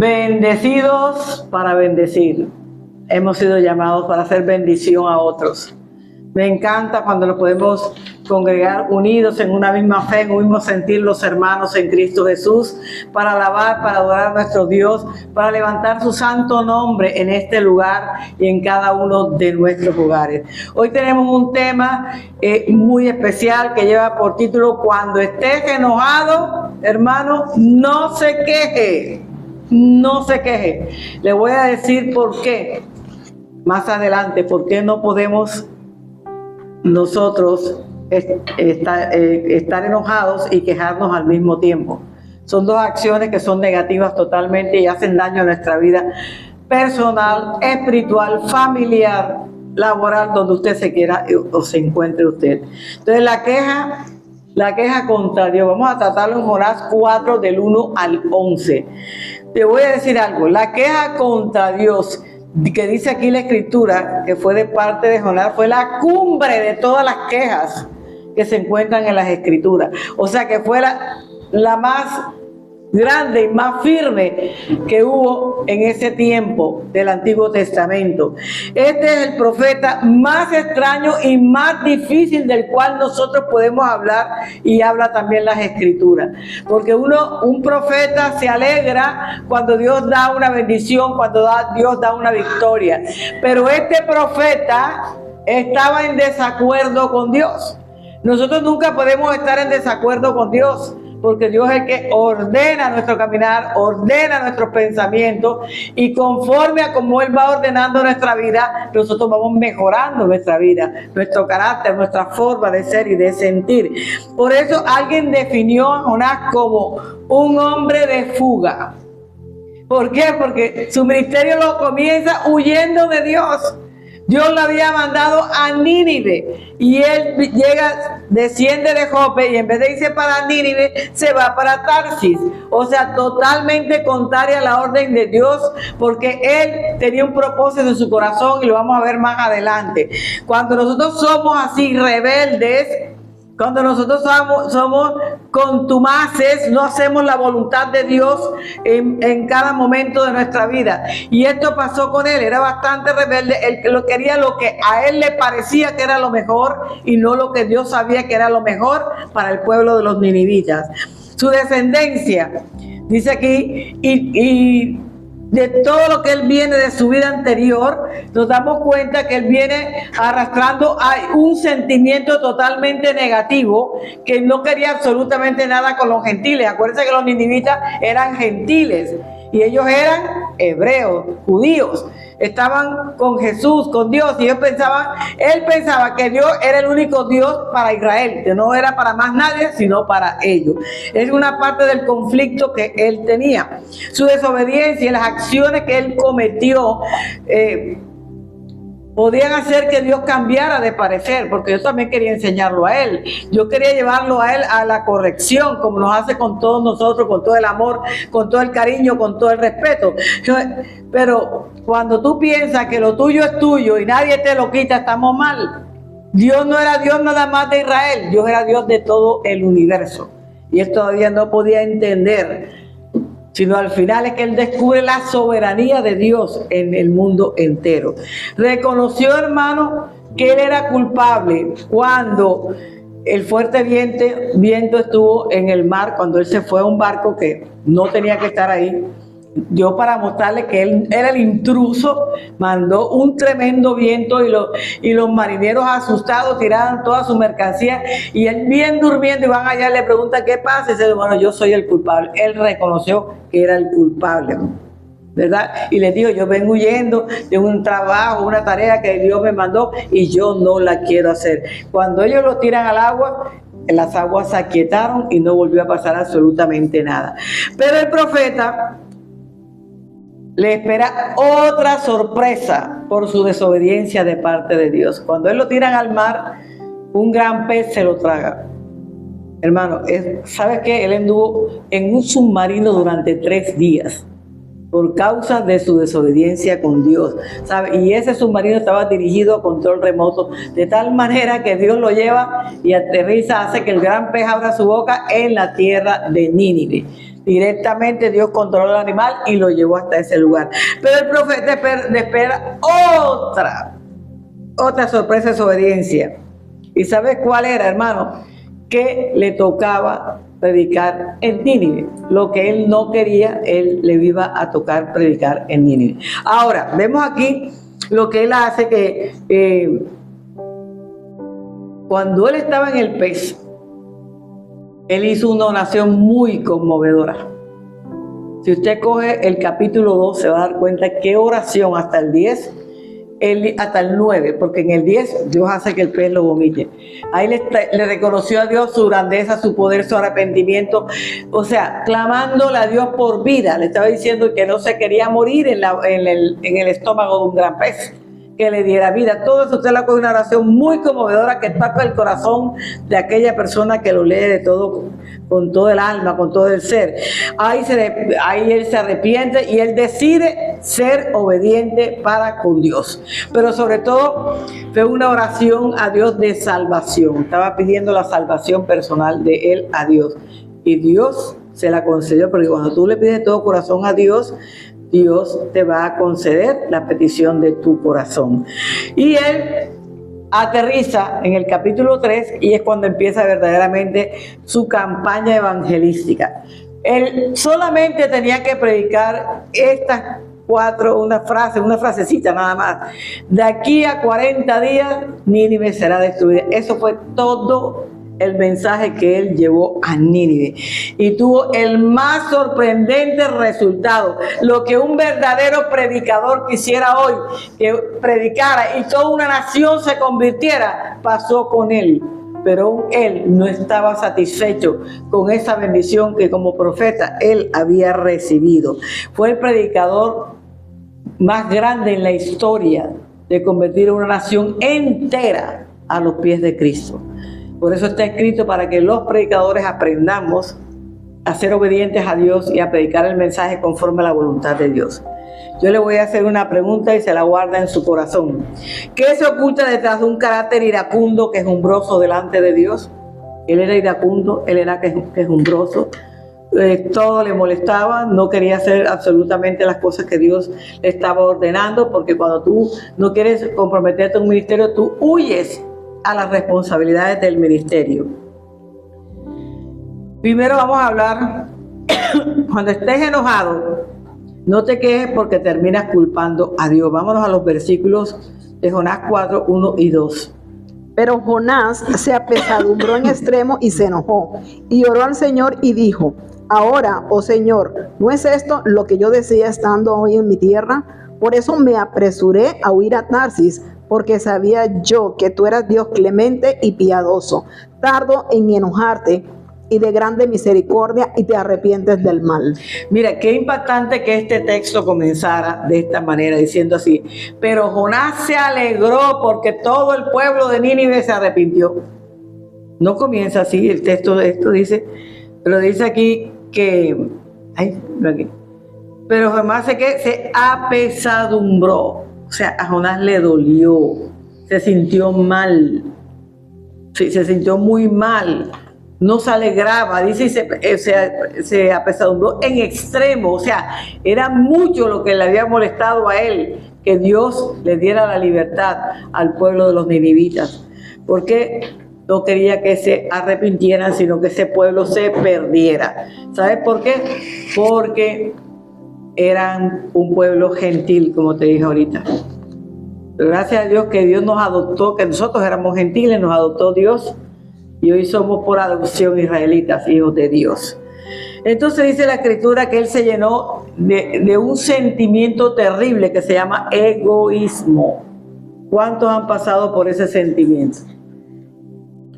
Bendecidos para bendecir. Hemos sido llamados para hacer bendición a otros. Me encanta cuando nos podemos congregar unidos en una misma fe, en un mismo sentir, los hermanos en Cristo Jesús, para alabar, para adorar a nuestro Dios, para levantar su santo nombre en este lugar y en cada uno de nuestros lugares. Hoy tenemos un tema muy especial que lleva por título: cuando estés enojado, hermano, no se queje. No se queje. Le voy a decir por qué más adelante, por qué no podemos nosotros estar enojados y quejarnos al mismo tiempo. Son dos acciones que son negativas totalmente y hacen daño a nuestra vida personal, espiritual, familiar, laboral, donde usted se quiera o se encuentre usted. Entonces la queja contra Dios, vamos a tratarlo en Jonás 4 del 1 al 11. Te voy a decir algo: la queja contra Dios, que dice aquí la escritura, que fue de parte de Jonás, fue la cumbre de todas las quejas que se encuentran en las escrituras. O sea que fue la más grande y más firme que hubo en ese tiempo del Antiguo Testamento. Este es el profeta más extraño y más difícil del cual nosotros podemos hablar, y habla también las escrituras, porque un profeta se alegra cuando Dios da una bendición, cuando Dios da una victoria, pero este profeta estaba en desacuerdo con Dios. Nosotros nunca podemos estar en desacuerdo con Dios, porque Dios es el que ordena nuestro caminar, ordena nuestros pensamientos, y conforme a cómo Él va ordenando nuestra vida, nosotros vamos mejorando nuestra vida, nuestro carácter, nuestra forma de ser y de sentir. Por eso alguien definió a Jonás como un hombre de fuga. ¿Por qué? Porque su ministerio lo comienza huyendo de Dios. Dios lo había mandado a Nínive y él desciende de Jope, y en vez de irse para Nínive, se va para Tarsis. O sea, totalmente contraria a la orden de Dios, porque él tenía un propósito en su corazón, y lo vamos a ver más adelante. Cuando nosotros somos así rebeldes, cuando nosotros somos contumaces, no hacemos la voluntad de Dios en cada momento de nuestra vida. Y esto pasó con él. Era bastante rebelde. Él quería lo que a él le parecía que era lo mejor, y no lo que Dios sabía que era lo mejor para el pueblo de los ninivitas. Su descendencia, dice aquí, y de todo lo que él viene de su vida anterior, nos damos cuenta que él viene arrastrando a un sentimiento totalmente negativo, que no quería absolutamente nada con los gentiles. Acuérdense que los ninivitas eran gentiles y ellos eran hebreos, judíos. Estaban con Jesús, con Dios, y él pensaba que Dios era el único Dios para Israel, que no era para más nadie, sino para ellos. Es una parte del conflicto que él tenía. Su desobediencia y las acciones que él cometió podían hacer que Dios cambiara de parecer, porque yo también quería enseñarlo a él. Yo quería llevarlo a él a la corrección, como nos hace con todos nosotros, con todo el amor, con todo el cariño, con todo el respeto. Pero cuando tú piensas que lo tuyo es tuyo y nadie te lo quita, estamos mal. Dios no era Dios nada más de Israel, Dios era Dios de todo el universo. Y él todavía no podía entender, sino al final es que él descubre la soberanía de Dios en el mundo entero. Reconoció, hermano, que él era culpable cuando el fuerte viento estuvo en el mar, cuando él se fue a un barco que no tenía que estar ahí. Dios, para mostrarle que él era el intruso, mandó un tremendo viento, y los marineros asustados tiraron toda su mercancía, y él bien durmiendo, y van allá y le preguntan qué pasa, y dice: bueno, yo soy el culpable. Él reconoció que era el culpable, ¿verdad? Y le dijo: yo vengo huyendo de un trabajo, una tarea que Dios me mandó, y yo no la quiero hacer. Cuando ellos lo tiran al agua, las aguas se aquietaron y no volvió a pasar absolutamente nada. Pero el profeta le espera otra sorpresa por su desobediencia de parte de Dios. Cuando él lo tiran al mar, un gran pez se lo traga. Hermano, ¿sabes qué? Él anduvo en un submarino durante 3 días por causa de su desobediencia con Dios, ¿sabe? Y ese submarino estaba dirigido a control remoto, de tal manera que Dios lo lleva y aterriza, hace que el gran pez abra su boca en la tierra de Nínive. Directamente Dios controló al animal y lo llevó hasta ese lugar. Pero el profeta espera otra sorpresa de desobediencia. ¿Y sabes cuál era, hermano? Que le tocaba predicar en Nínive. Lo que él no quería, él le iba a tocar predicar en Nínive. Ahora, vemos aquí lo que él hace, que cuando él estaba en el pez, él hizo una oración muy conmovedora. Si usted coge el capítulo 2, se va a dar cuenta qué oración hasta el 10, hasta el 9, porque en el 10 Dios hace que el pez lo vomite. Ahí le reconoció a Dios su grandeza, su poder, su arrepentimiento. O sea, clamándole a Dios por vida. Le estaba diciendo que no se quería morir en el estómago de un gran pez, que le diera vida. Todo eso usted lo coge, una oración muy conmovedora que toca el corazón de aquella persona que lo lee de todo, con todo el alma, con todo el ser. Ahí él se arrepiente y él decide ser obediente para con Dios. Pero sobre todo fue una oración a Dios de salvación. Estaba pidiendo la salvación personal de él a Dios. Y Dios se la concedió, porque cuando tú le pides de todo corazón a Dios, Dios te va a conceder la petición de tu corazón. Y él aterriza en el capítulo 3 y es cuando empieza verdaderamente su campaña evangelística. Él solamente tenía que predicar estas 4, una frasecita nada más. De aquí a 40 días, Nínive será destruida. Eso fue todo el mensaje que él llevó a Nínive, y tuvo el más sorprendente resultado. Lo que un verdadero predicador quisiera hoy, que predicara y toda una nación se convirtiera, pasó con él. Pero él no estaba satisfecho con esa bendición que como profeta él había recibido. Fue el predicador más grande en la historia de convertir a una nación entera a los pies de Cristo. Por eso está escrito, para que los predicadores aprendamos a ser obedientes a Dios y a predicar el mensaje conforme a la voluntad de Dios. Yo le voy a hacer una pregunta y se la guarda en su corazón. ¿Qué se oculta detrás de un carácter iracundo, quejumbroso delante de Dios? Él era iracundo, él era quejumbroso. Todo le molestaba, no quería hacer absolutamente las cosas que Dios le estaba ordenando, porque cuando tú no quieres comprometerte en un ministerio, tú huyes a las responsabilidades del ministerio. Primero vamos a hablar, cuando estés enojado, no te quejes porque terminas culpando a Dios. Vámonos a los versículos de Jonás 4, 1 y 2. Pero Jonás se apesadumbró en extremo y se enojó, y oró al Señor y dijo: ahora, oh Señor, ¿no es esto lo que yo decía estando hoy en mi tierra? Por eso me apresuré a huir a Tarsis, porque sabía yo que tú eras Dios clemente y piadoso, tardo en enojarte y de grande misericordia, y te arrepientes del mal. Mira, qué impactante que este texto comenzara de esta manera, diciendo así: pero Jonás se alegró porque todo el pueblo de Nínive se arrepintió. No comienza así el texto, esto dice, pero dice aquí que, pero Jonás se apesadumbró. O sea, a Jonás le dolió, se sintió mal, se sintió muy mal, no se alegraba, dice, se apesadumbró en extremo. O sea, era mucho lo que le había molestado a él, que Dios le diera la libertad al pueblo de los ninivitas, porque no quería que se arrepintieran, sino que ese pueblo se perdiera. ¿Sabes por qué? Porque eran un pueblo gentil, como te dije ahorita. Pero gracias a Dios que Dios nos adoptó, que nosotros éramos gentiles, nos adoptó Dios, y hoy somos por adopción israelitas, hijos de Dios. Entonces dice la Escritura que él se llenó de un sentimiento terrible que se llama egoísmo. ¿Cuántos han pasado por ese sentimiento?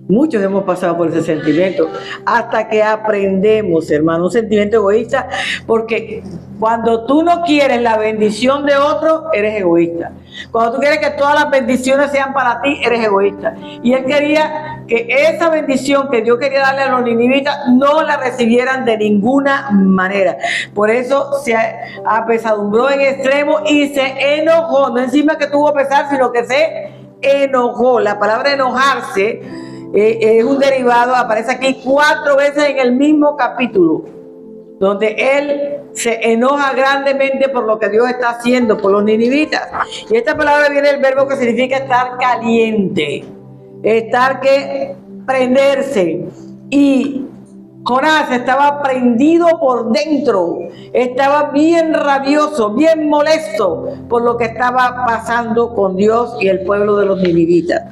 Muchos hemos pasado por ese sentimiento, hasta que aprendemos, hermano, un sentimiento egoísta, porque cuando tú no quieres la bendición de otro, eres egoísta. Cuando tú quieres que todas las bendiciones sean para ti, eres egoísta. Y él quería que esa bendición que Dios quería darle a los ninivitas no la recibieran de ninguna manera. Por eso se apesadumbró en extremo y se enojó. No encima que tuvo pesar, sino que se enojó. La palabra enojarse es un derivado, aparece aquí 4 veces en el mismo capítulo. donde él se enoja grandemente por lo que Dios está haciendo por los ninivitas. Y esta palabra viene del verbo que significa estar caliente, estar que prenderse. Y Jonás estaba prendido por dentro, estaba bien rabioso, bien molesto por lo que estaba pasando con Dios y el pueblo de los ninivitas.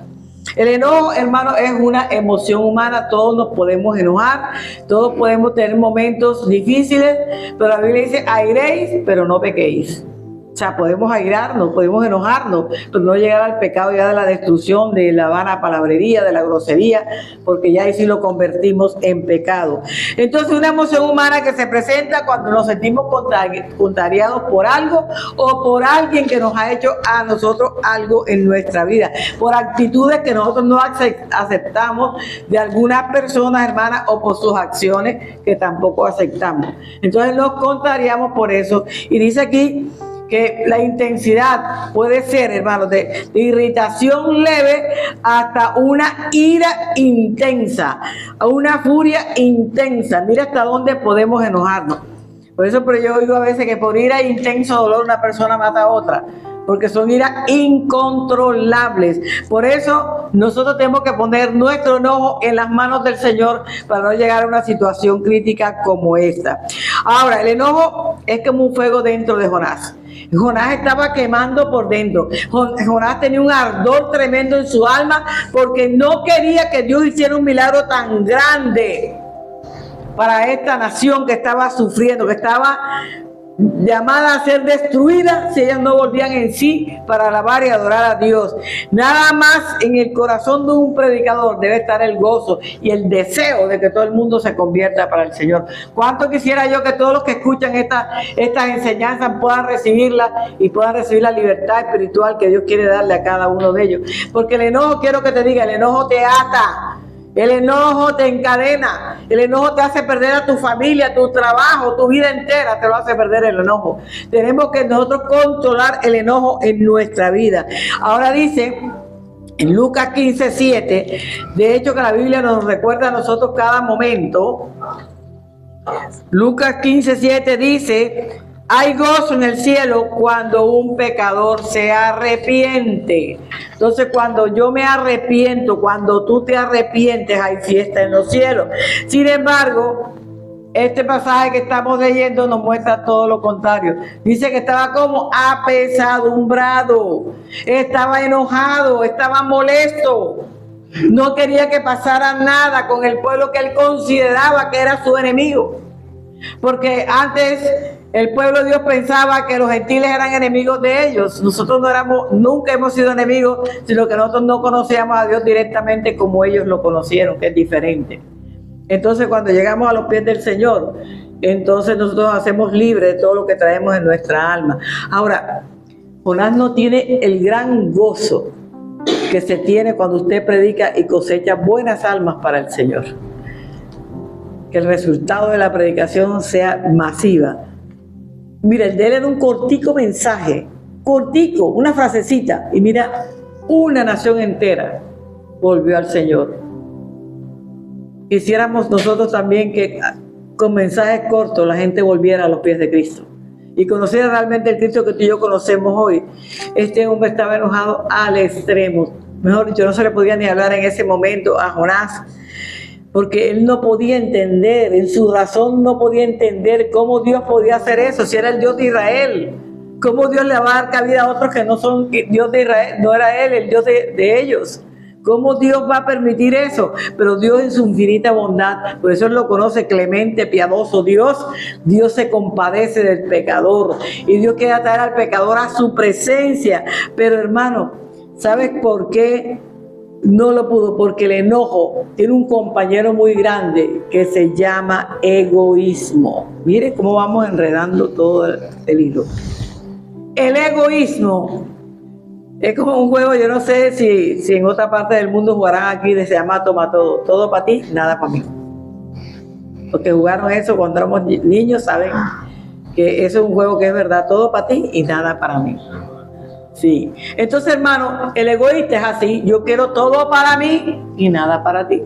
El enojo, hermano, es una emoción humana. Todos nos podemos enojar, todos podemos tener momentos difíciles, pero la Biblia dice, airéis, pero no pequéis. O sea, podemos airarnos, podemos enojarnos, pero no llegar al pecado ya de la destrucción, de la vana palabrería, de la grosería, porque ya ahí sí lo convertimos en pecado. Entonces, una emoción humana que se presenta cuando nos sentimos contrariados por algo o por alguien que nos ha hecho a nosotros algo en nuestra vida, por actitudes que nosotros no aceptamos de algunas personas, hermanas, o por sus acciones que tampoco aceptamos. Entonces, nos contrariamos por eso. Y dice aquí que la intensidad puede ser, hermanos, de irritación leve hasta una ira intensa, a una furia intensa. Mira hasta dónde podemos enojarnos. Por eso, pero yo oigo a veces que por ira e intenso dolor una persona mata a otra, porque son iras incontrolables. Por eso nosotros tenemos que poner nuestro enojo en las manos del Señor para no llegar a una situación crítica como esta. Ahora, el enojo es como un fuego dentro de Jonás. Jonás estaba quemando por dentro. Jonás tenía un ardor tremendo en su alma porque no quería que Dios hiciera un milagro tan grande para esta nación que estaba sufriendo, que estaba llamada a ser destruida si ellas no volvían en sí para alabar y adorar a Dios. Nada más en el corazón de un predicador debe estar el gozo y el deseo de que todo el mundo se convierta para el Señor. ¿Cuánto quisiera yo que todos los que escuchan estas enseñanzas puedan recibirlas y puedan recibir la libertad espiritual que Dios quiere darle a cada uno de ellos? Porque el enojo, quiero que te diga, el enojo te ata. El enojo te encadena, el enojo te hace perder a tu familia, tu trabajo, tu vida entera te lo hace perder el enojo. Tenemos que nosotros controlar el enojo en nuestra vida. Ahora dice en Lucas 15:7, de hecho que la Biblia nos recuerda a nosotros cada momento. Lucas 15:7 dice, hay gozo en el cielo cuando un pecador se arrepiente. Entonces, cuando yo me arrepiento, cuando tú te arrepientes, hay fiesta en los cielos. Sin embargo, este pasaje que estamos leyendo nos muestra todo lo contrario. Dice que estaba como apesadumbrado, estaba enojado, estaba molesto. No quería que pasara nada con el pueblo que él consideraba que era su enemigo. Porque antes el pueblo de Dios pensaba que los gentiles eran enemigos de ellos. Nosotros nunca hemos sido enemigos, sino que nosotros no conocíamos a Dios directamente como ellos lo conocieron, que es diferente. Entonces, cuando llegamos a los pies del Señor, entonces nosotros nos hacemos libres de todo lo que traemos en nuestra alma. Ahora, Jonás no tiene el gran gozo que se tiene cuando usted predica y cosecha buenas almas para el Señor. Que el resultado de la predicación sea masiva. Mira, el de él era un cortico mensaje, cortico, una frasecita, y mira, una nación entera volvió al Señor. Quisiéramos nosotros también que con mensajes cortos la gente volviera a los pies de Cristo y conociera realmente el Cristo que tú y yo conocemos hoy. Este hombre estaba enojado al extremo. Mejor dicho, no se le podía ni hablar en ese momento a Jonás, porque él no podía entender, en su razón no podía entender cómo Dios podía hacer eso, si era el Dios de Israel. ¿Cómo Dios le va a dar cabida a otros que no son Dios de Israel? No era él el Dios de ellos. ¿Cómo Dios va a permitir eso? Pero Dios en su infinita bondad, por eso él lo conoce clemente, piadoso. Dios se compadece del pecador y Dios quiere atraer al pecador a su presencia. Pero hermano, ¿sabes por qué no lo pudo? Porque el enojo tiene un compañero muy grande que se llama egoísmo. Mire cómo vamos enredando todo el hilo. El egoísmo es como un juego, yo no sé si en otra parte del mundo jugarán aquí, se llama toma todo. Todo para ti, nada para mí. Porque jugaron eso cuando éramos niños, saben que eso es un juego que es verdad, todo para ti y nada para mí. Sí. Entonces, hermano, el egoísta es así, yo quiero todo para mí y nada para ti.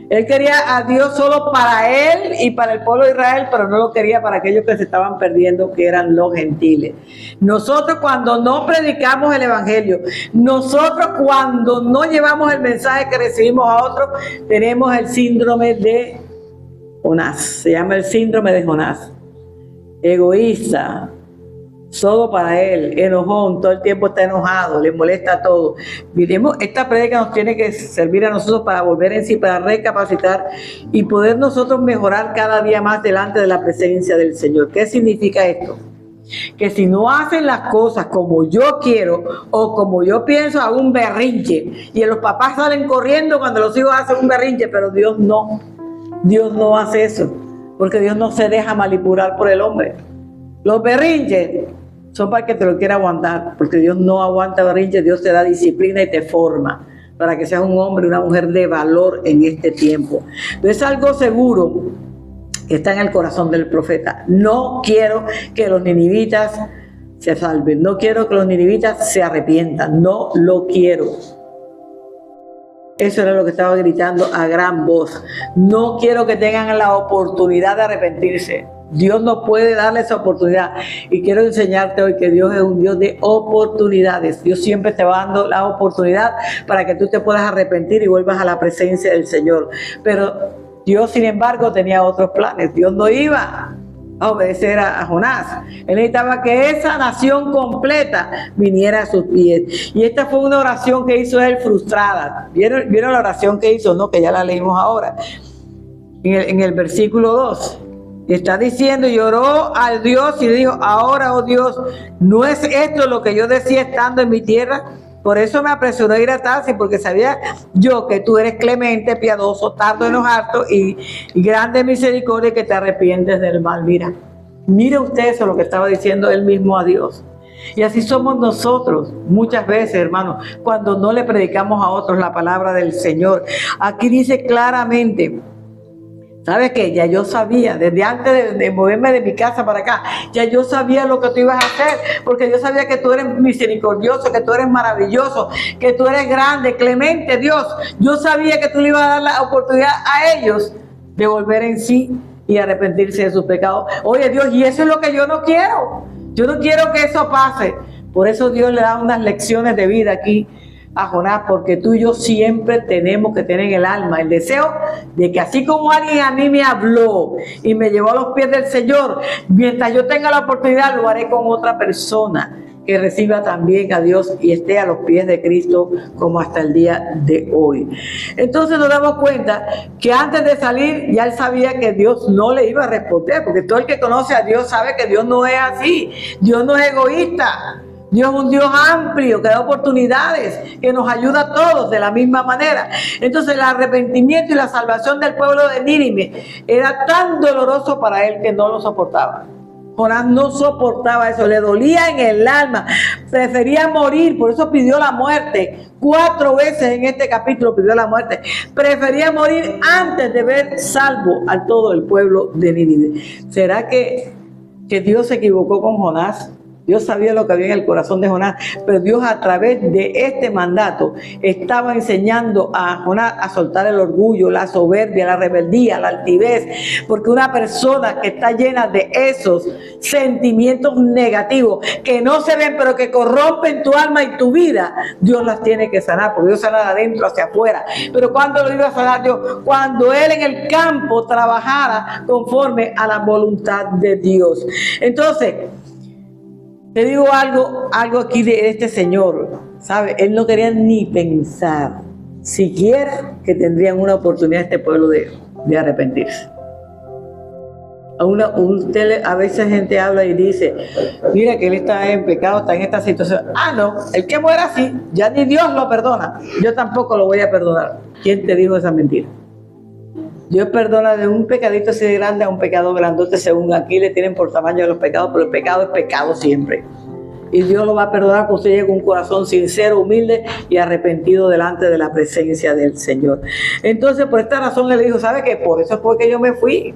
Él quería a Dios solo para él y para el pueblo de Israel, pero no lo quería para aquellos que se estaban perdiendo, que eran los gentiles. Nosotros cuando no predicamos el evangelio, nosotros cuando no llevamos el mensaje que recibimos a otros, tenemos el síndrome de Jonás. Se llama el síndrome de Jonás. Egoísta, solo para él, enojón, todo el tiempo está enojado, le molesta todo. Miremos, esta prédica nos tiene que servir a nosotros para volver en sí, para recapacitar y poder nosotros mejorar cada día más delante de la presencia del Señor. ¿Qué significa esto? Que si no hacen las cosas como yo quiero o como yo pienso, hago un berrinche. Y los papás salen corriendo cuando los hijos hacen un berrinche, pero Dios no. Dios no hace eso, porque Dios no se deja manipular por el hombre. Los berrinches son para que te lo quiera aguantar, porque Dios no aguanta berrinches, Dios te da disciplina y te forma para que seas un hombre y una mujer de valor en este tiempo. Entonces, algo seguro que está en el corazón del profeta: no quiero que los ninivitas se salven, no quiero que los ninivitas se arrepientan, no lo quiero. Eso era lo que estaba gritando a gran voz. No quiero que tengan la oportunidad de arrepentirse. Dios no puede darle esa oportunidad. Y quiero enseñarte hoy que Dios es un Dios de oportunidades. Dios siempre te va dando la oportunidad para que tú te puedas arrepentir y vuelvas a la presencia del Señor. Pero Dios, sin embargo, tenía otros planes. Dios no iba a obedecer a Jonás. Él necesitaba que esa nación completa viniera a sus pies. Y esta fue una oración que hizo él frustrada. ¿Vieron la oración que hizo? No, que ya la leímos ahora. En el versículo 2. Está diciendo, y oró al Dios y le dijo: ahora, oh Dios, ¿no es esto lo que yo decía estando en mi tierra? Por eso me apresuré a ir a Tarsis, porque sabía yo que tú eres clemente, piadoso, tardo en enojarte y grande misericordia, que te arrepientes del mal. Mira usted eso, lo que estaba diciendo él mismo a Dios. Y así somos nosotros muchas veces, hermanos, cuando no le predicamos a otros la palabra del Señor. Aquí dice claramente: ¿sabes qué? Ya yo sabía, desde antes de moverme de mi casa para acá, ya yo sabía lo que tú ibas a hacer, porque yo sabía que tú eres misericordioso, que tú eres maravilloso, que tú eres grande, clemente, Dios. Yo sabía que tú le ibas a dar la oportunidad a ellos de volver en sí y arrepentirse de sus pecados. Oye, Dios, y eso es lo que yo no quiero. Yo no quiero que eso pase. Por eso Dios le da unas lecciones de vida aquí a Jonás, porque tú y yo siempre tenemos que tener en el alma el deseo de que, así como alguien a mí me habló y me llevó a los pies del Señor, mientras yo tenga la oportunidad lo haré con otra persona que reciba también a Dios y esté a los pies de Cristo, como hasta el día de hoy. Entonces nos damos cuenta que antes de salir ya él sabía que Dios no le iba a responder, porque todo el que conoce a Dios sabe que Dios no es así. Dios no es egoísta. Dios es un Dios amplio, que da oportunidades, que nos ayuda a todos de la misma manera. Entonces el arrepentimiento y la salvación del pueblo de Nínive era tan doloroso para él que no lo soportaba. Jonás no soportaba eso, le dolía en el alma, prefería morir, por eso pidió la muerte. 4 veces en este capítulo pidió la muerte. Prefería morir antes de ver salvo a todo el pueblo de Nínive. ¿Será que Dios se equivocó con Jonás? Dios sabía lo que había en el corazón de Jonás, pero Dios, a través de este mandato, estaba enseñando a Jonás a soltar el orgullo, la soberbia, la rebeldía, la altivez, porque una persona que está llena de esos sentimientos negativos que no se ven, pero que corrompen tu alma y tu vida, Dios las tiene que sanar, porque Dios sana de adentro hacia afuera. Pero ¿cuándo lo iba a sanar Dios? Cuando él en el campo trabajara conforme a la voluntad de Dios. Entonces, te digo algo aquí de este señor, ¿sabe? Él no quería ni pensar siquiera que tendrían una oportunidad este pueblo de arrepentirse. A veces gente habla y dice: mira que él está en pecado, está en esta situación. Ah, no, el que muera así, ya ni Dios lo perdona. Yo tampoco lo voy a perdonar. ¿Quién te dijo esa mentira? Dios perdona de un pecadito así de grande a un pecado grandote, según aquí le tienen por tamaño de los pecados, pero el pecado es pecado siempre. Y Dios lo va a perdonar cuando usted llegue con un corazón sincero, humilde y arrepentido delante de la presencia del Señor. Entonces, por esta razón, él le dijo: ¿sabe qué? Por eso fue que yo me fui.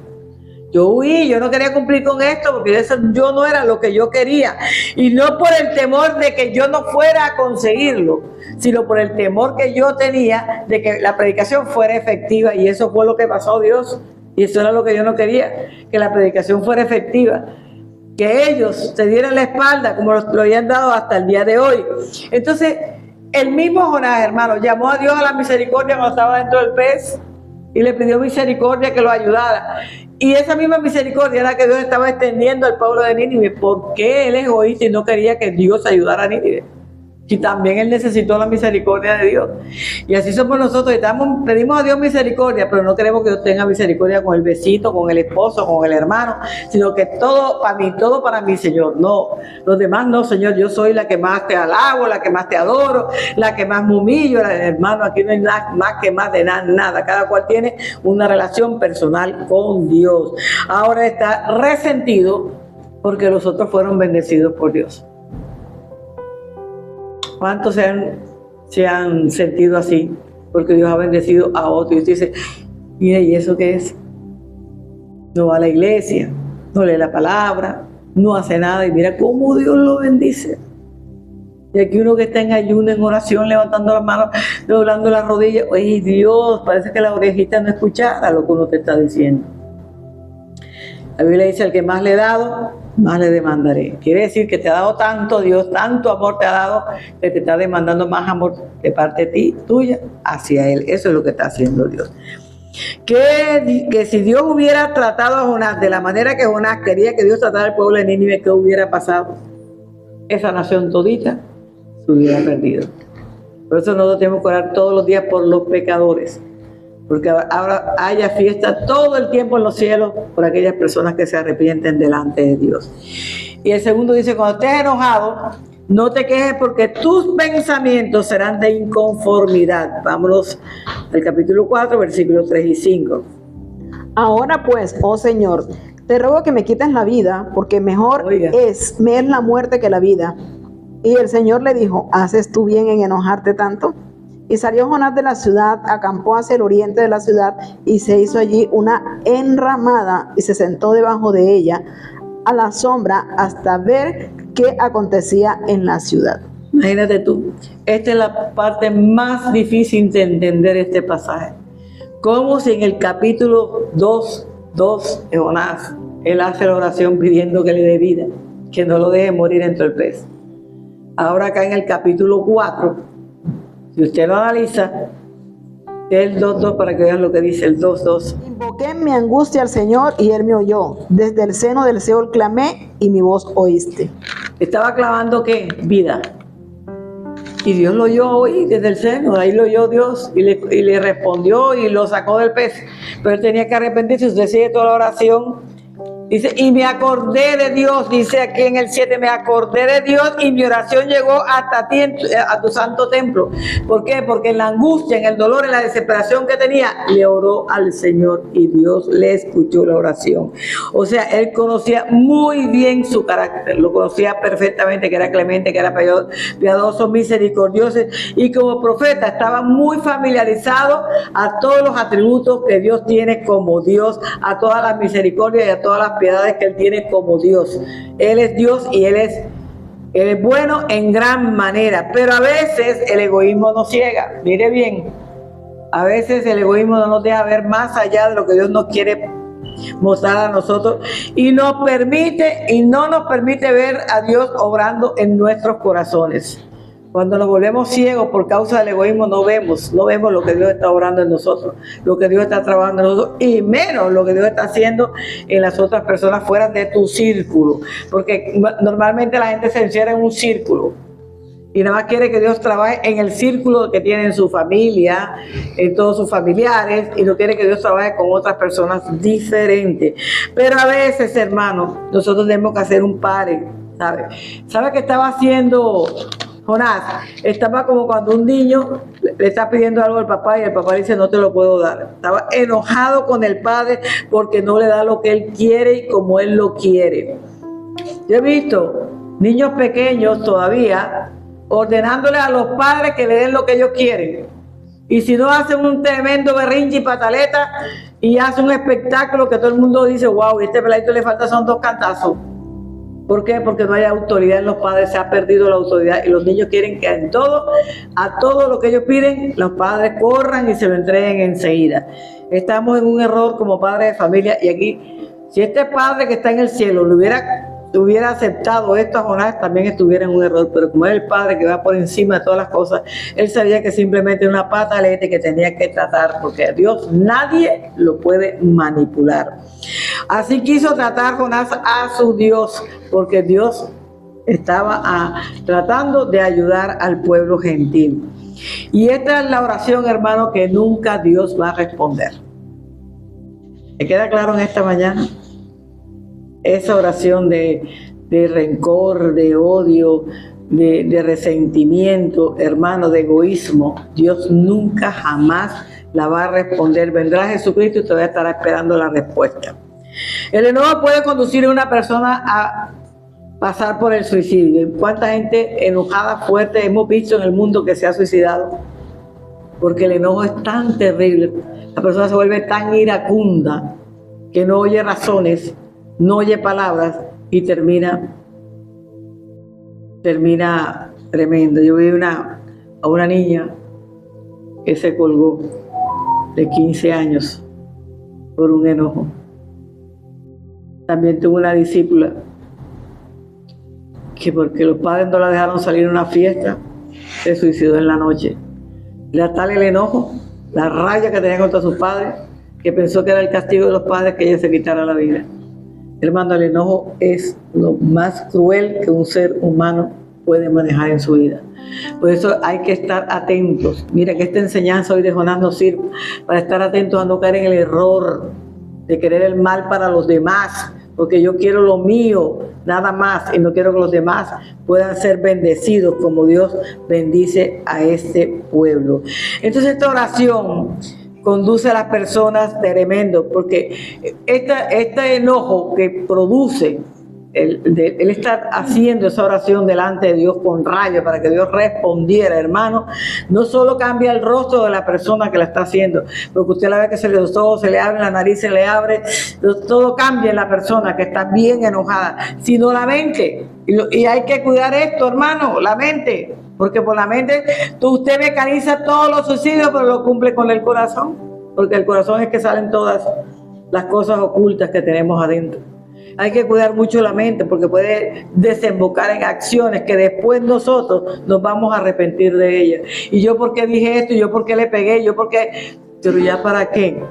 Yo huí, yo no quería cumplir con esto porque eso yo no era lo que yo quería. Y no por el temor de que yo no fuera a conseguirlo, sino por el temor que yo tenía de que la predicación fuera efectiva. Y eso fue lo que pasó, Dios. Y eso era lo que yo no quería, que la predicación fuera efectiva. Que ellos se dieran la espalda como lo habían dado hasta el día de hoy. Entonces, el mismo Jonás, hermano, llamó a Dios a la misericordia cuando estaba dentro del pez y le pidió misericordia que lo ayudara. Y esa misma misericordia era que Dios estaba extendiendo al pueblo de Nínive. ¿Por qué él es egoísta y no quería que Dios ayudara a Nínive? Y también él necesitó la misericordia de Dios. Y así somos nosotros. Pedimos a Dios misericordia, pero no queremos que Dios tenga misericordia con el besito, con el esposo, con el hermano, sino que todo para mí, Señor. No, los demás no, Señor. Yo soy la que más te alabo, la que más te adoro, la que más me humillo. Hermano, aquí no hay nada más que más de nada. Cada cual tiene una relación personal con Dios. Ahora está resentido porque los otros fueron bendecidos por Dios. ¿Cuántos se han sentido así? Porque Dios ha bendecido a otros. Y usted dice, mira, ¿y eso qué es? No va a la iglesia, no lee la palabra, no hace nada. Y mira cómo Dios lo bendice. Y aquí uno que está en ayuno, en oración, levantando las manos, doblando las rodillas. Oye, Dios, parece que la orejita no escuchara lo que uno te está diciendo. La Biblia dice, al que más le he dado, más le demandaré. Quiere decir que te ha dado tanto Dios, tanto amor te ha dado, que te está demandando más amor de parte de ti, tuya, hacia Él. Eso es lo que está haciendo Dios. Que si Dios hubiera tratado a Jonás de la manera que Jonás quería que Dios tratara al pueblo de Nínive, ¿qué hubiera pasado? Esa nación todita se hubiera perdido. Por eso nosotros tenemos que orar todos los días por los pecadores. Porque ahora haya fiesta todo el tiempo en los cielos por aquellas personas que se arrepienten delante de Dios. Y el segundo dice, cuando estés enojado, no te quejes porque tus pensamientos serán de inconformidad. Vámonos al capítulo 4, versículos 3 y 5. Ahora pues, oh Señor, te ruego que me quites la vida, porque mejor me es la muerte que la vida. Y el Señor le dijo, ¿haces tú bien en enojarte tanto? Y salió Jonás de la ciudad, acampó hacia el oriente de la ciudad y se hizo allí una enramada y se sentó debajo de ella a la sombra hasta ver qué acontecía en la ciudad. Imagínate tú, esta es la parte más difícil de entender este pasaje. Como si en el capítulo 2 de Jonás, él hace la oración pidiendo que le dé vida, que no lo deje morir dentro del pez. Ahora acá en el capítulo 4, si usted lo analiza, el 2.2 para que vean lo que dice el 2.2. Invoqué en mi angustia al Señor y Él me oyó. Desde el seno del Seol clamé y mi voz oíste. Estaba clamando ¿qué? Vida. Y Dios lo oyó hoy desde el seno, ahí lo oyó Dios y le respondió y lo sacó del pez. Pero él tenía que arrepentirse. Usted sigue toda la oración. Dice, y me acordé de Dios, dice aquí en el 7, me acordé de Dios y mi oración llegó hasta ti, a tu santo templo. ¿Por qué? Porque en la angustia, en el dolor, en la desesperación que tenía, le oró al Señor y Dios le escuchó la oración. O sea, él conocía muy bien su carácter, lo conocía perfectamente, que era clemente, que era piadoso, misericordioso, y como profeta estaba muy familiarizado a todos los atributos que Dios tiene como Dios, a todas las misericordias y a todas las piedades que Él tiene como Dios. Él es Dios y Él es bueno en gran manera, pero a veces el egoísmo nos ciega. Mire bien, a veces el egoísmo no nos deja ver más allá de lo que Dios nos quiere mostrar a nosotros y no nos permite ver a Dios obrando en nuestros corazones. Cuando nos volvemos ciegos por causa del egoísmo, no vemos lo que Dios está obrando en nosotros, lo que Dios está trabajando en nosotros, y menos lo que Dios está haciendo en las otras personas fuera de tu círculo. Porque normalmente la gente se encierra en un círculo y nada más quiere que Dios trabaje en el círculo que tiene en su familia, en todos sus familiares, y no quiere que Dios trabaje con otras personas diferentes. Pero a veces, hermanos, nosotros tenemos que hacer un pare, ¿sabe qué estaba haciendo Jonás? Estaba como cuando un niño le está pidiendo algo al papá y el papá dice no te lo puedo dar. Estaba enojado con el padre porque no le da lo que él quiere y como él lo quiere. Yo he visto niños pequeños todavía ordenándole a los padres que le den lo que ellos quieren. Y si no hacen un tremendo berrinche y pataleta, y hace un espectáculo que todo el mundo dice, wow, este peladito le falta son 2 cantazos. ¿Por qué? Porque no hay autoridad en los padres, se ha perdido la autoridad y los niños quieren que a todo lo que ellos piden, los padres corran y se lo entreguen enseguida. Estamos en un error como padres de familia y aquí, si este padre que está en el cielo hubiera aceptado esto a Jonás, también estuviera en un error, pero como es el padre que va por encima de todas las cosas, él sabía que simplemente una pataleta que tenía que tratar, porque a Dios nadie lo puede manipular. Así quiso tratar Jonás a su Dios, porque Dios estaba tratando de ayudar al pueblo gentil. Y esta es la oración, hermano, que nunca Dios va a responder. ¿Me queda claro en esta mañana? Esa oración de rencor, de odio, de resentimiento, hermano, de egoísmo, Dios nunca jamás la va a responder. Vendrá Jesucristo y todavía estará esperando la respuesta. El enojo puede conducir a una persona a pasar por el suicidio. ¿Cuánta gente enojada, fuerte hemos visto en el mundo que se ha suicidado? Porque el enojo es tan terrible. La persona se vuelve tan iracunda que no oye razones, no oye palabras y termina tremendo. Yo vi a una niña que se colgó de 15 años por un enojo. También tuve una discípula que porque los padres no la dejaron salir a una fiesta, se suicidó en la noche. Era tal el enojo, la rabia que tenía contra sus padres, que pensó que era el castigo de los padres que ella se quitara la vida. Hermano, el enojo es lo más cruel que un ser humano puede manejar en su vida. Por eso hay que estar atentos. Mira que esta enseñanza hoy de Jonás nos sirve para estar atentos a no caer en el error de querer el mal para los demás, porque yo quiero lo mío, nada más, y no quiero que los demás puedan ser bendecidos como Dios bendice a este pueblo. Entonces esta oración conduce a las personas tremendo, porque este enojo que produce él estar haciendo esa oración delante de Dios con rabia para que Dios respondiera, hermano, no solo cambia el rostro de la persona que la está haciendo, porque usted la ve que los ojos se le abren, la nariz se le abre, todo cambia en la persona que está bien enojada, sino la mente. Y hay que cuidar esto, hermano, la mente, porque por la mente usted mecaniza todos los suicidios, pero lo cumple con el corazón, porque el corazón es que salen todas las cosas ocultas que tenemos adentro. Hay que cuidar mucho la mente porque puede desembocar en acciones que después nosotros nos vamos a arrepentir de ellas. Y yo por qué dije esto, y yo por qué le pegué, yo por qué... Pero ya para qué.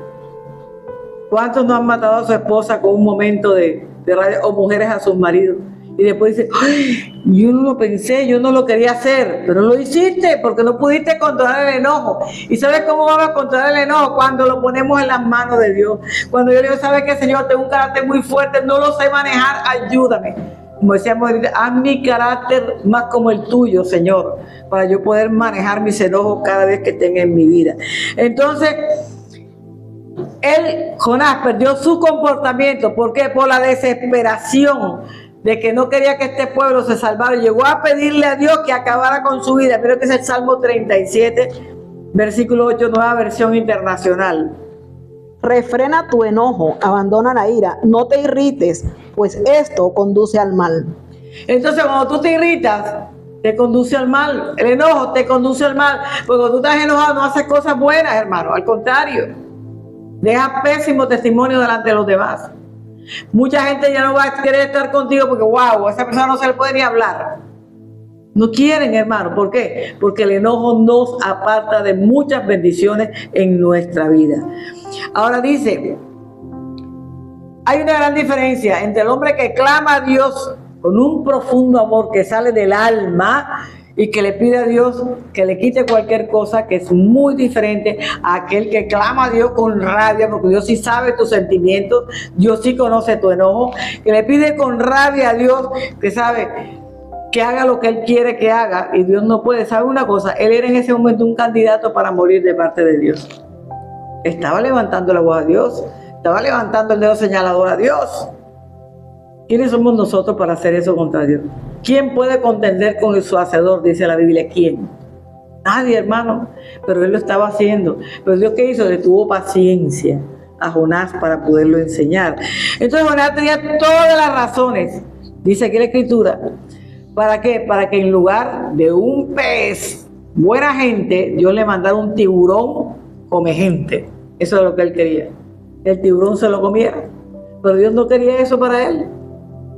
¿Cuántos no han matado a su esposa con un momento de rabia, o mujeres a sus maridos? Y después dicen, ay, yo no lo pensé, yo no lo quería hacer, pero lo hiciste porque no pudiste controlar el enojo. ¿Y sabes cómo vamos a controlar el enojo? Cuando lo ponemos en las manos de Dios. Cuando yo le digo, ¿sabes qué, Señor? Tengo un carácter muy fuerte, no lo sé manejar, ayúdame. Como decíamos ahorita, haz mi carácter más como el tuyo, Señor, para yo poder manejar mis enojos cada vez que tenga en mi vida. Entonces, Jonás perdió su comportamiento. ¿Por qué? Por la desesperación de que no quería que este pueblo se salvara. Llegó a pedirle a Dios que acabara con su vida. Pero que es el Salmo 37, versículo 8, nueva versión internacional. Refrena tu enojo, abandona la ira, no te irrites, pues esto conduce al mal. Entonces, cuando tú te irritas, te conduce al mal. El enojo te conduce al mal. Porque cuando tú estás enojado, no haces cosas buenas, hermano. Al contrario, dejas pésimo testimonio delante de los demás. Mucha gente ya no va a querer estar contigo porque, wow, a esa persona no se le puede ni hablar. No quieren, hermano. ¿Por qué? Porque el enojo nos aparta de muchas bendiciones en nuestra vida. Ahora dice, hay una gran diferencia entre el hombre que clama a Dios con un profundo amor que sale del alma y que le pide a Dios que le quite cualquier cosa, que es muy diferente a aquel que clama a Dios con rabia, porque Dios sí sabe tus sentimientos, Dios sí conoce tu enojo, que le pide con rabia a Dios, que sabe que haga lo que Él quiere que haga, y Dios no puede. ¿Sabe una cosa? Él era en ese momento un candidato para morir de parte de Dios. Estaba levantando la voz a Dios, estaba levantando el dedo señalador a Dios. ¿Quiénes somos nosotros para hacer eso contra Dios? ¿Quién puede contender con su hacedor? Dice la Biblia. ¿Quién? Nadie, hermano. Pero él lo estaba haciendo. Pero Dios, ¿qué hizo? Le tuvo paciencia. a Jonás para poderlo enseñar. Entonces Jonás tenía todas las razones, dice aquí la escritura. ¿Para qué? Para que en lugar de un pez, buena gente, Dios le mandara un tiburón come gente. Eso es lo que él quería. El tiburón se lo comiera. Pero Dios no quería eso para él.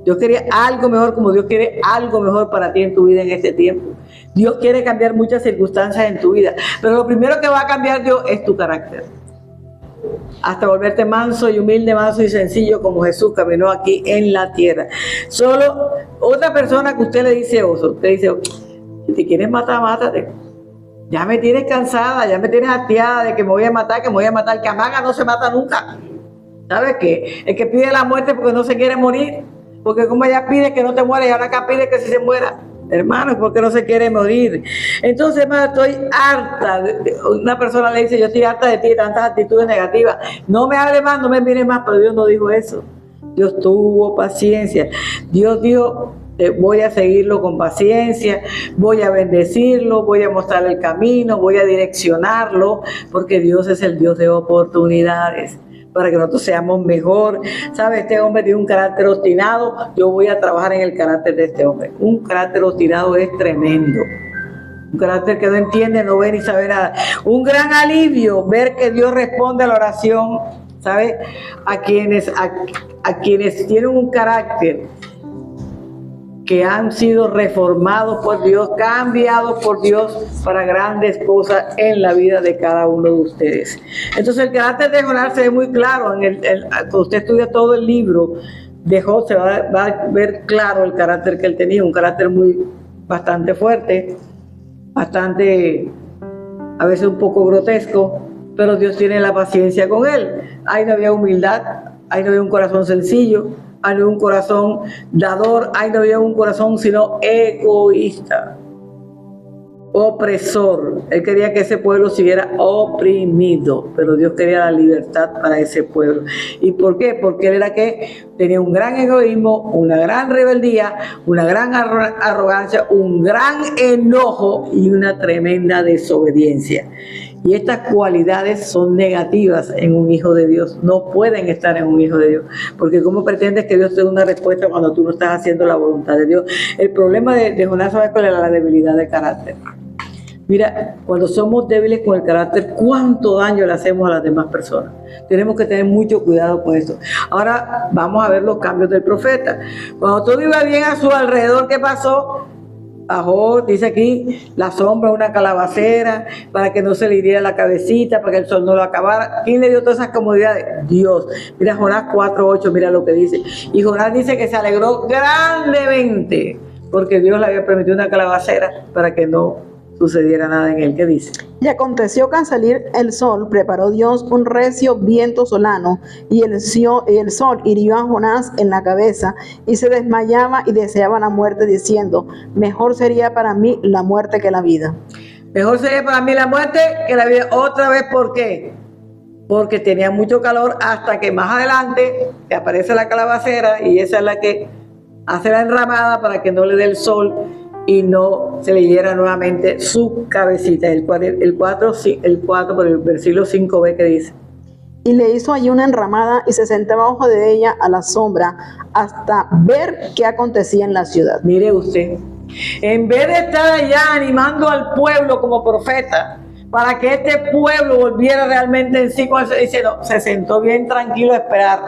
Dios quería algo mejor, como Dios quiere algo mejor para ti en tu vida en este tiempo. Dios quiere cambiar muchas circunstancias en tu vida. Pero lo primero que va a cambiar Dios es tu carácter. Hasta volverte manso y humilde, manso y sencillo como Jesús caminó aquí en la tierra. Solo otra persona que usted le dice oso, usted dice, si te quieres matar, mátate. Ya me tienes cansada, ya me tienes hastiada de que me voy a matar, que amaga no se mata nunca. ¿Sabes qué? El que pide la muerte porque no se quiere morir. Porque como ella pide que no te mueras y ahora acá pide que sí se muera. Hermano, porque no se quiere morir. Entonces, hermano, estoy harta. Una persona le dice, yo estoy harta de ti, de tantas actitudes negativas. No me hable más, no me mire más, pero Dios no dijo eso. Dios tuvo paciencia. Dios dijo, voy a seguirlo con paciencia, voy a bendecirlo, voy a mostrarle el camino, voy a direccionarlo, porque Dios es el Dios de oportunidades, para que nosotros seamos mejor. ¿Sabe? Este hombre tiene un carácter obstinado, yo voy a trabajar en el carácter de este hombre. Un carácter obstinado es tremendo. Un carácter que no entiende, no ve ni sabe nada. Un gran alivio ver que Dios responde a la oración, ¿sabe? A quienes tienen un carácter que han sido reformados por Dios, cambiados por Dios para grandes cosas en la vida de cada uno de ustedes. Entonces el carácter de Jonás se ve muy claro. Cuando usted estudia todo el libro de Job, se va a ver claro el carácter que él tenía, un carácter bastante fuerte, bastante, a veces un poco grotesco, pero Dios tiene la paciencia con él. Ahí no había humildad, ahí no había un corazón sencillo, ahí no había un corazón dador, ahí no había un corazón sino egoísta, opresor. Él quería que ese pueblo siguiera oprimido, pero Dios quería la libertad para ese pueblo. ¿Y por qué? Porque él era que tenía un gran egoísmo, una gran rebeldía, una gran arrogancia, un gran enojo y una tremenda desobediencia. Y estas cualidades son negativas en un hijo de Dios, no pueden estar en un hijo de Dios, porque ¿cómo pretendes que Dios te dé una respuesta cuando tú no estás haciendo la voluntad de Dios? El problema de Jonás, ¿sabes cuál era? La debilidad de carácter. Mira, cuando somos débiles con el carácter, ¿cuánto daño le hacemos a las demás personas? Tenemos que tener mucho cuidado con eso. Ahora vamos a ver los cambios del profeta. Cuando todo iba bien a su alrededor, ¿qué pasó? Bajó, dice aquí, la sombra, una calabacera, para que no se le hiriera la cabecita, para que el sol no lo acabara. ¿Quién le dio todas esas comodidades? Dios. Mira Jonás 4:8, mira lo que dice. Y Jonás dice que se alegró grandemente, porque Dios le había permitido una calabacera para que no sucediera nada en él. ¿Qué dice? Y aconteció que al salir el sol, preparó Dios un recio viento solano, y el sol hirió a Jonás en la cabeza, y se desmayaba y deseaba la muerte, diciendo, mejor sería para mí la muerte que la vida. Mejor sería para mí la muerte que la vida. Otra vez, ¿por qué? Porque tenía mucho calor, hasta que más adelante te aparece la calabacera, y esa es la que hace la enramada para que no le dé el sol y no se le hiera nuevamente su cabecita. El 4, por el versículo 5b que dice. Y le hizo allí una enramada y se sentaba abajo de ella a la sombra hasta ver qué acontecía en la ciudad. Mire usted, en vez de estar allá animando al pueblo como profeta, para que este pueblo volviera realmente en sí, se sentó bien tranquilo a esperar,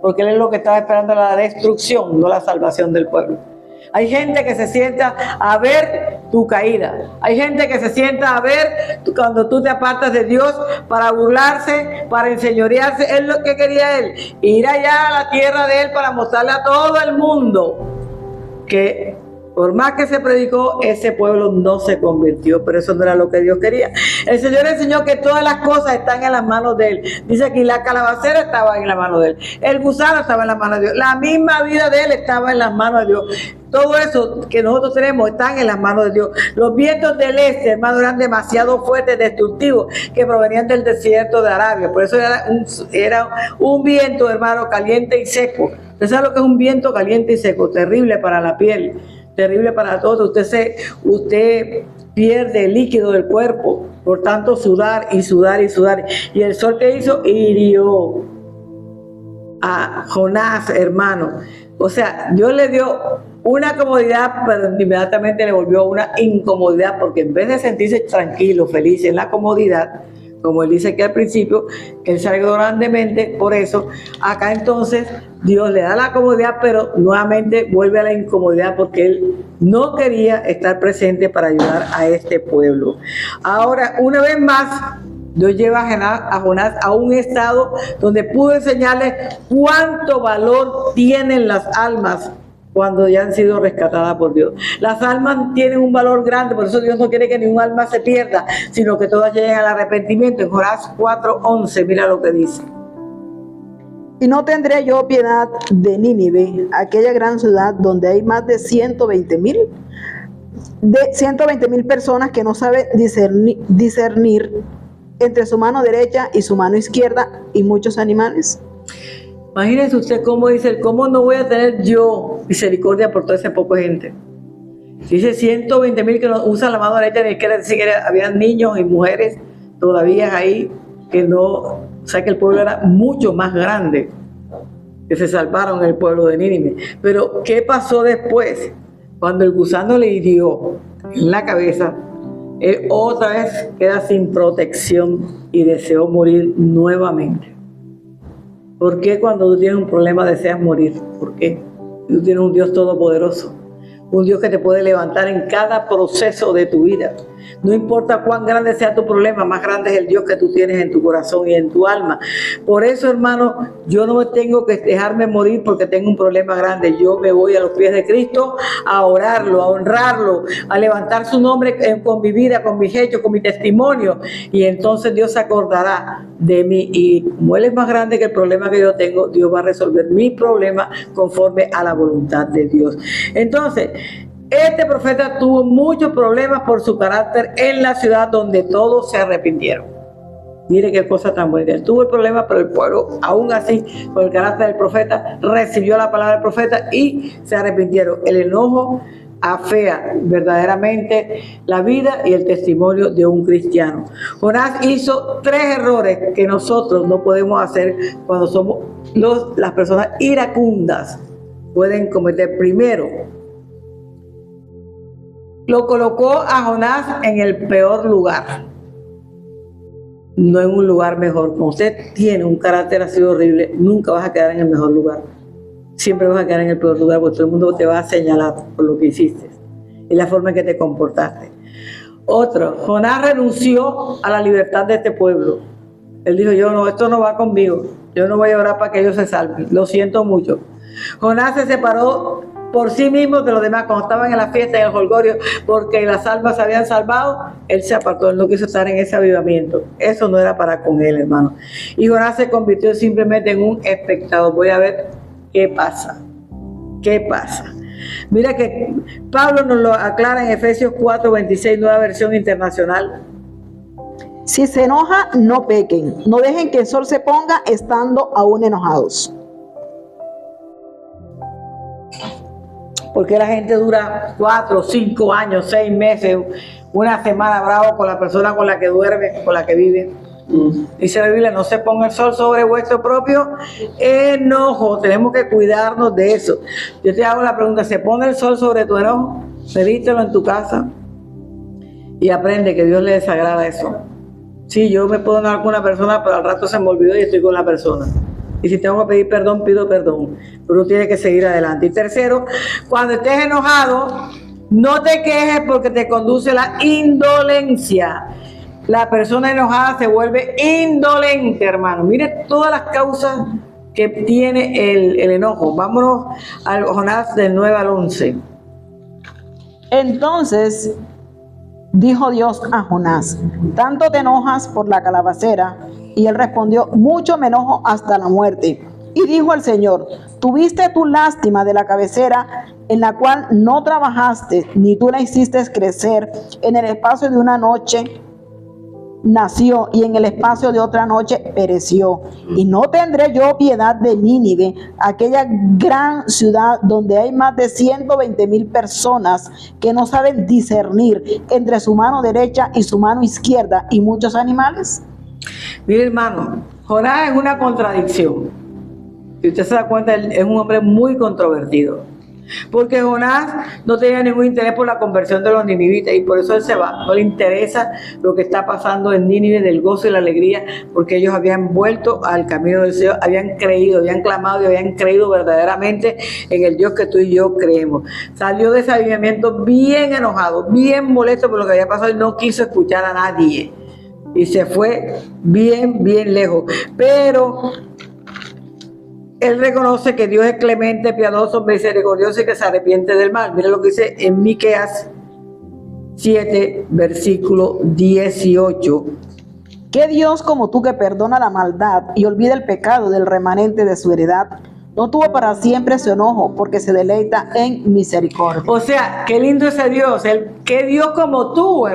porque él es lo que estaba esperando, la destrucción, no la salvación del pueblo. Hay gente que se sienta a ver tu caída. Hay gente que se sienta a ver cuando tú te apartas de Dios para burlarse, para enseñorearse. Es lo que quería él, ir allá a la tierra de él para mostrarle a todo el mundo que por más que se predicó, ese pueblo no se convirtió, pero eso no era lo que Dios quería. El Señor enseñó que todas las cosas están en las manos de Él. Dice aquí, la calabacera estaba en la mano de Él, el gusano estaba en la mano de Dios, la misma vida de Él estaba en las manos de Dios. Todo eso que nosotros tenemos están en las manos de Dios. Los vientos del este, hermano, eran demasiado fuertes, destructivos, que provenían del desierto de Arabia. Por eso era un viento, hermano, caliente y seco. ¿Usted sabe lo que es un viento caliente y seco? Terrible para la piel, terrible para todo. Usted pierde el líquido del cuerpo, por tanto sudar y sudar y sudar. Y el sol que hizo hirió a Jonás, hermano. O sea, Dios le dio una comodidad, pero inmediatamente le volvió una incomodidad, porque en vez de sentirse tranquilo, feliz en la comodidad, como él dice aquí al principio, que él se alegró grandemente por eso, acá entonces Dios le da la comodidad, pero nuevamente vuelve a la incomodidad, porque él no quería estar presente para ayudar a este pueblo. Ahora, una vez más, Dios lleva a Jonás a un estado donde pudo enseñarle cuánto valor tienen las almas cuando ya han sido rescatadas por Dios. Las almas tienen un valor grande, por eso Dios no quiere que ningún alma se pierda, sino que todas lleguen al arrepentimiento. En Jonás 4:11, mira lo que dice. Y no tendré yo piedad de Nínive, aquella gran ciudad donde hay más de 120,000 personas que no saben discernir entre su mano derecha y su mano izquierda, y muchos animales. Imagínense usted cómo dice, ¿cómo no voy a tener yo misericordia por toda esa poca gente? Dice 120,000 que no usan la mano derecha ni izquierda, decir que había niños y mujeres todavía ahí que no, o sea que el pueblo era mucho más grande, que se salvaron el pueblo de Nínive. Pero ¿qué pasó después? Cuando el gusano le hirió en la cabeza, él otra vez queda sin protección y deseó morir nuevamente. ¿Por qué cuando tú tienes un problema deseas morir? ¿Por qué? Tú tienes un Dios todopoderoso, un Dios que te puede levantar en cada proceso de tu vida. No importa cuán grande sea tu problema, más grande es el Dios que tú tienes en tu corazón y en tu alma. Por eso, hermano, yo no tengo que dejarme morir porque tengo un problema grande. Yo me voy a los pies de Cristo a orarlo, a honrarlo, a levantar su nombre con mi vida, con mis hechos, con mi testimonio. Y entonces Dios se acordará de mí. Y como Él es más grande que el problema que yo tengo, Dios va a resolver mi problema conforme a la voluntad de Dios. Entonces, este profeta tuvo muchos problemas por su carácter en la ciudad donde todos se arrepintieron. Mire qué cosa tan buena. Él tuvo el problema, pero el pueblo, aún así, por el carácter del profeta, recibió la palabra del profeta y se arrepintieron. El enojo afea verdaderamente la vida y el testimonio de un cristiano. Jonás hizo 3 errores que nosotros no podemos hacer cuando somos las personas iracundas. Pueden cometer. Primero, lo colocó a Jonás en el peor lugar, no en un lugar mejor. Como usted tiene un carácter así horrible, nunca vas a quedar en el mejor lugar. Siempre vas a quedar en el peor lugar, porque todo el mundo te va a señalar por lo que hiciste y la forma en que te comportaste. Otro, Jonás renunció a la libertad de este pueblo. Él dijo, esto no va conmigo. Yo no voy a orar para que ellos se salven. Lo siento mucho. Jonás se separó por sí mismo de los demás cuando estaban en la fiesta, en el jolgorio, porque las almas se habían salvado. Él se apartó, él no quiso estar en ese avivamiento. Eso no era para con él, hermano. Y Jonás se convirtió simplemente en un espectador. Voy a ver qué pasa. ¿Qué pasa? Mira que Pablo nos lo aclara en Efesios 4:26, nueva versión internacional. Si se enoja, no pequen. No dejen que el sol se ponga estando aún enojados. Porque la gente dura 4, 5 años, 6 meses, una semana bravo con la persona con la que duerme, con la que vive. Dice la Biblia, no se ponga el sol sobre vuestro propio enojo. Tenemos que cuidarnos de eso. Yo te hago la pregunta, ¿se pone el sol sobre tu enojo? Medítelo en tu casa y aprende que Dios le desagrada eso. Sí, yo me puedo enojar con una persona, pero al rato se me olvidó y estoy con la persona. Y si tengo que pedir perdón, pido perdón. Pero uno tiene que seguir adelante. Y tercero, cuando estés enojado, no te quejes porque te conduce la indolencia. La persona enojada se vuelve indolente, hermano. Mire todas las causas que tiene el enojo. Vámonos al Jonás del 9 al 11. Entonces dijo Dios a Jonás, ¿tanto te enojas por la calabacera? Y él respondió, mucho me enojo hasta la muerte. Y dijo el Señor, ¿tuviste tu lástima de la cabecera en la cual no trabajaste, ni tú la hiciste crecer? En el espacio de una noche nació y en el espacio de otra noche pereció. Y no tendré yo piedad de Nínive, aquella gran ciudad donde hay más de 120,000 personas que no saben discernir entre su mano derecha y su mano izquierda, y muchos animales. Mire, hermano, Jonás es una contradicción. Si usted se da cuenta, él es un hombre muy controvertido. Porque Jonás no tenía ningún interés por la conversión de los ninivitas y por eso él se va. No le interesa lo que está pasando en Nínive, del gozo y la alegría, porque ellos habían vuelto al camino del Señor, habían creído, habían clamado y habían creído verdaderamente en el Dios que tú y yo creemos. Salió de ese avivamiento bien enojado, bien molesto por lo que había pasado y no quiso escuchar a nadie. Y se fue bien lejos. Pero él reconoce que Dios es clemente, piadoso, misericordioso y que se arrepiente del mal. Mira lo que dice en Miqueas 7, versículo 18. ¿Qué Dios como tú que perdona la maldad y olvida el pecado del remanente de su heredad? No tuvo para siempre su enojo, porque se deleita en misericordia. O sea, qué lindo ese Dios, qué Dios como tú,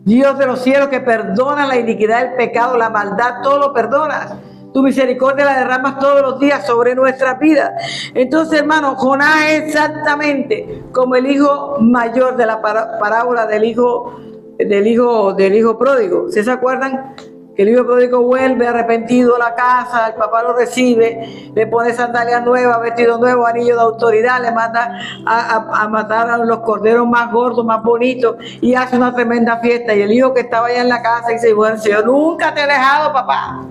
Dios de los cielos, que perdona la iniquidad, el pecado, la maldad, todo lo perdonas. Tu misericordia la derramas todos los días sobre nuestras vidas. Entonces, hermano, Jonás es exactamente como el hijo mayor de la parábola del hijo pródigo. ¿Sí se acuerdan? Que el hijo pródigo vuelve arrepentido a la casa, el papá lo recibe, le pone sandalias nuevas, vestido nuevo, anillo de autoridad, le manda a matar a los corderos más gordos, más bonitos, y hace una tremenda fiesta. Y el hijo que estaba allá en la casa dice: bueno, Señor, nunca te he dejado, papá.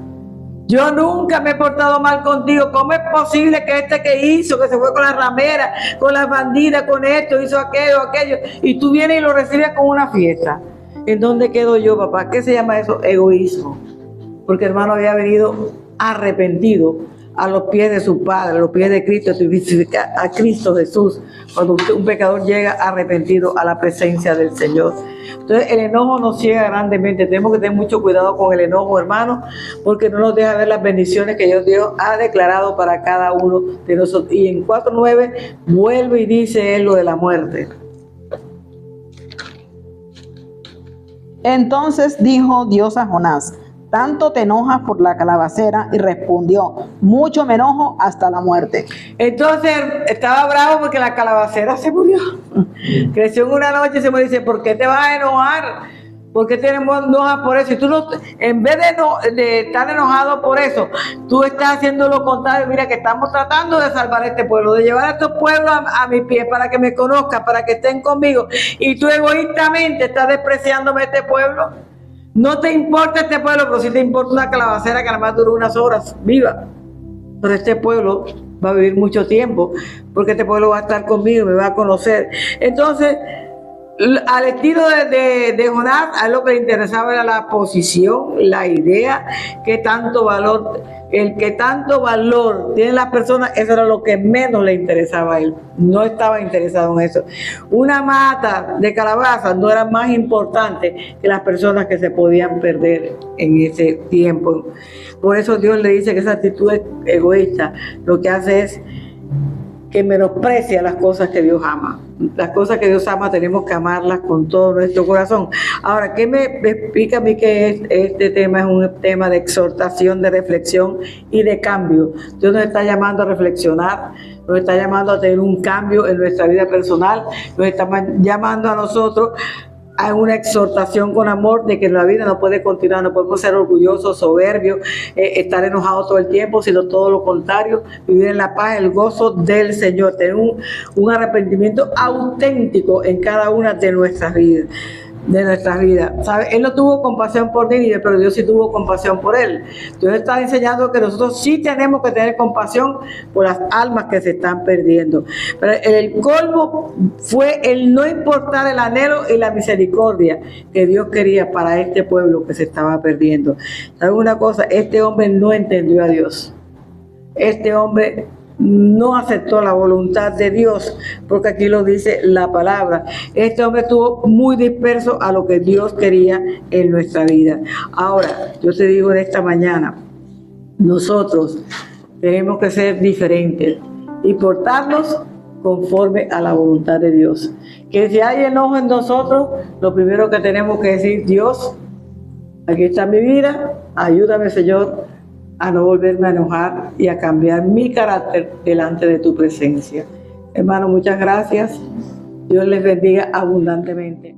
Yo nunca me he portado mal contigo. ¿Cómo es posible que que hizo, que se fue con las rameras, con las bandidas, con esto, hizo aquello, y tú vienes y lo recibes con una fiesta? ¿En dónde quedo yo, papá? ¿Qué se llama eso? Egoísmo. Porque hermano había venido arrepentido a los pies de su Padre, a los pies de Cristo, a Cristo Jesús, cuando un pecador llega arrepentido a la presencia del Señor. Entonces el enojo nos ciega grandemente. Tenemos que tener mucho cuidado con el enojo, hermano, porque no nos deja ver las bendiciones que Dios ha declarado para cada uno de nosotros. Y en 4:9 vuelve y dice él lo de la muerte. Entonces dijo Dios a Jonás: ¿tanto te enojas por la calabacera? Y respondió: mucho me enojo hasta la muerte. Entonces estaba bravo porque la calabacera se murió. Creció en una noche y se murió. Dice: ¿por qué te vas a enojar? ¿Por qué te enojas por eso? Y tú no, en vez de estar enojado por eso, tú estás haciendo lo contrario. Mira que estamos tratando de salvar a este pueblo, de llevar a estos pueblos a mis pies para que me conozcan, para que estén conmigo. Y tú egoístamente estás despreciándome este pueblo. No te importa este pueblo, pero sí te importa una calabacera que nada más duró unas horas viva. Pero este pueblo va a vivir mucho tiempo, porque este pueblo va a estar conmigo, me va a conocer. Entonces, al estilo de Jonás, a lo que le interesaba era la posición, la idea, que tanto valor tienen las personas. Eso era lo que menos le interesaba a él. No estaba interesado en eso. Una mata de calabaza no era más importante que las personas que se podían perder en ese tiempo. Por eso Dios le dice que esa actitud egoísta lo que hace es que menosprecia las cosas que Dios ama. Las cosas que Dios ama tenemos que amarlas con todo nuestro corazón. Ahora, ¿qué me explica a mí que este tema es un tema de exhortación, de reflexión y de cambio? Dios nos está llamando a reflexionar, nos está llamando a tener un cambio en nuestra vida personal, nos está llamando a nosotros a una exhortación con amor de que la vida no puede continuar, no podemos ser orgullosos, soberbios, estar enojados todo el tiempo, sino todo lo contrario, vivir en la paz, el gozo del Señor, tener un arrepentimiento auténtico en cada una de nuestras vidas. ¿Sabe? Él no tuvo compasión por Nínive, pero Dios sí tuvo compasión por él. Dios está enseñando que nosotros sí tenemos que tener compasión por las almas que se están perdiendo. Pero el colmo fue el no importar el anhelo y la misericordia que Dios quería para este pueblo que se estaba perdiendo. ¿Sabe una cosa? Este hombre no entendió a Dios. Este hombre no aceptó la voluntad de Dios, porque aquí lo dice la palabra. Este hombre estuvo muy disperso a lo que Dios quería en nuestra vida. Ahora, yo te digo en esta mañana, nosotros tenemos que ser diferentes y portarnos conforme a la voluntad de Dios. Que si hay enojo en nosotros, lo primero que tenemos que decir: Dios, aquí está mi vida, ayúdame, Señor, a no volverme a enojar y a cambiar mi carácter delante de tu presencia. Hermano, muchas gracias. Dios les bendiga abundantemente.